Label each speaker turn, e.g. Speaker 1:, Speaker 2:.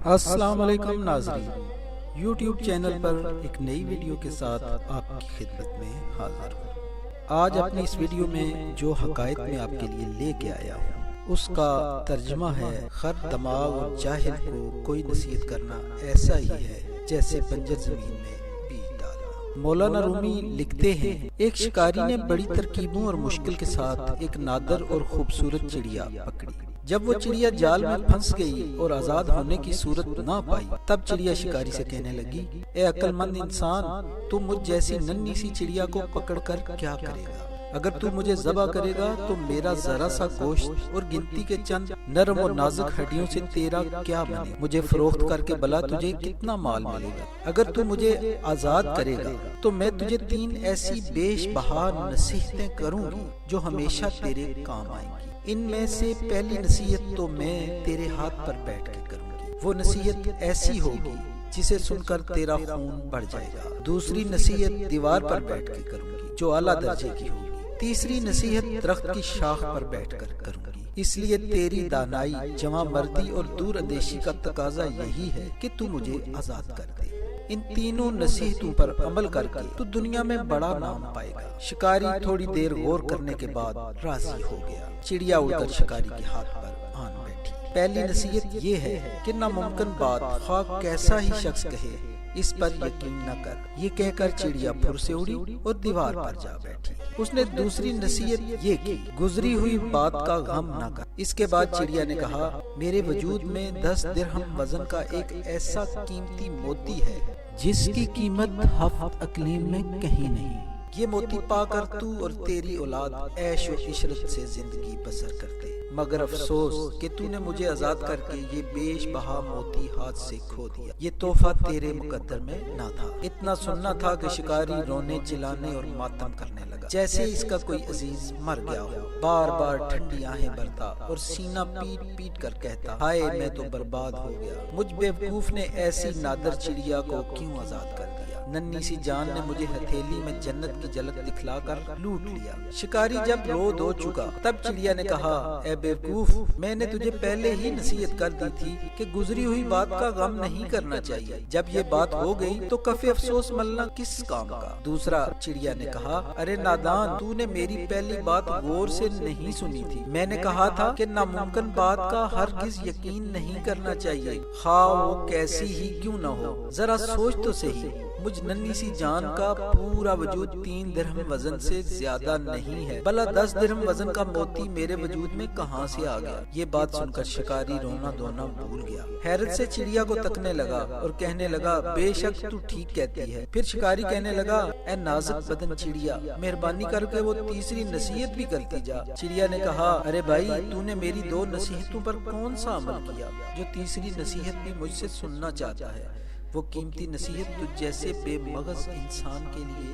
Speaker 1: السلام علیکم ناظرین، یوٹیوب چینل پر ایک نئی ویڈیو کے ساتھ آپ کی خدمت میں حاضر ہوں۔ آج اپنی اس ویڈیو میں جو حقائق میں آپ کے لیے لے کے آیا ہوں اس کا ترجمہ ہے: خر دماغ اور جاہل کو کوئی نصیحت کرنا ایسا ہی ہے جیسے بنجر زمین میں بیج ڈالنا۔ مولانا رومی لکھتے ہیں، ایک شکاری نے بڑی ترکیبوں اور مشکل کے ساتھ ایک نادر اور خوبصورت چڑیا پکڑی۔ جب وہ چڑیا جال میں پھنس گئی اور آزاد ہونے کی صورت نہ پائی، تب چڑیا شکاری سے کہنے لگی، اے عقل مند انسان، تو مجھ جیسی ننھی سی چڑیا کو پکڑ کر کیا کرے گا؟ اگر تو مجھے ذبح کرے گا تو میرا ذرا سا گوشت اور گنتی کے چند نرم اور نازک ہڈیوں سے تیرا کیا بنے؟ مجھے فروخت کر کے بھلا تجھے کتنا مال ملے گا؟ اگر تو مجھے آزاد کرے گا تو میں تجھے 3 ایسی بیش بہا نصیحتیں کروں گی جو ہمیشہ تیرے کام آئیں گی۔ ان میں سے پہلی نصیحت تو میں تیرے ہاتھ پر بیٹھ کے کروں گی، وہ نصیحت ایسی ہوگی جسے سن کر تیرا خون بڑھ جائے گا۔ دوسری نصیحت دیوار پر بیٹھ کے کروں گی جو اعلیٰ درجے کی ہوگی۔ تیسری نصیحت درخت کی شاخ پر بیٹھ کر کروں گی۔ اس لیے تیری دانائی، جواں مردی اور دور اندیشی کا تقاضا یہی ہے کہ تو مجھے آزاد کر دے۔ ان تینوں نصیحتوں پر عمل کر کے تو دنیا میں بڑا نام پائے گا۔ شکاری تھوڑی دیر غور کرنے کے بعد راضی ہو گیا۔ چڑیا اڑ کر شکاری کے ہاتھ پر آن بیٹھی۔ پہلی نصیحت یہ ہے کہ ناممکن بات خواہ کیسا ہی شخص کہے اس پر یقین نہ کر۔ یہ کہہ کر چڑیا پھر سے اڑی اور دیوار پر جا بیٹھی۔ اس نے دوسری نصیحت یہ کی، گزری ہوئی بات کا غم نہ کر۔ اس کے بعد چڑیا نے کہا، میرے وجود میں 10 درہم وزن کا ایک ایسا قیمتی موتی ہے جس کی قیمت 7 اقلیم میں کہیں نہیں۔ یہ موتی پا کر تو اور تیری اولاد عیش و عشرت سے زندگی بسر کرتے، مگر افسوس کہ تو نے مجھے آزاد کر کے یہ بیش بہا موتی ہاتھ سے کھو دیا۔ یہ تحفہ تیرے مقدر میں نہ تھا۔ اتنا سننا تھا کہ شکاری رونے چلانے اور ماتم کرنے لگا، جیسے اس کا کوئی عزیز مر گیا ہو۔ بار بار ٹھنڈی آہیں بھرتا اور سینہ پیٹ پیٹ کر کہتا، ہائے میں تو برباد ہو گیا، مجھ بیوقوف نے ایسی نادر چڑیا کو کیوں آزاد کر دیا؟ ننھی سی جان نے مجھے ہتھیلی میں جنت کی جھلک دکھلا کر لوٹ لیا۔ شکاری جب رو دھو چکا تب چڑیا نے کہا، اے بیوقوف، میں نے تجھے پہلے ہی نصیحت کر دی تھی کہ گزری ہوئی بات کا غم نہیں کرنا چاہیے۔ جب یہ بات ہو گئی تو کف افسوس ملنا کس کام کا؟ دوسرا چڑیا نے کہا، ارے نادان، تو نے میری پہلی بات غور سے نہیں سنی تھی۔ میں نے کہا تھا کہ ناممکن بات کا ہرگز یقین نہیں کرنا چاہیے، خواہ وہ کیسی ہی کیوں نہ ہو۔ ذرا سوچ تو صحیح، مجھ ننھی سی جان کا پورا وجود 3 درہم وزن سے زیادہ نہیں ہے، بھلا 10 درہم وزن کا موتی میرے وجود میں کہاں سے آ گیا؟ یہ بات سن کر شکاری رونا دھونا بھول گیا، حیرت سے چڑیا کو تکنے لگا اور کہنے لگا، بے شک تو ٹھیک کہتی ہے۔ پھر شکاری کہنے لگا، اے نازک بدن چڑیا، مہربانی کر کے وہ تیسری نصیحت بھی کرتی جا۔ چڑیا نے کہا، ارے بھائی، تو نے میری 2 نصیحتوں پر کون سا عمل کیا جو تیسری نصیحت بھی مجھ سے سننا چاہتا ہے؟ وہ قیمتی نصیحت تجھ جیسے بے مغز انسان کے لیے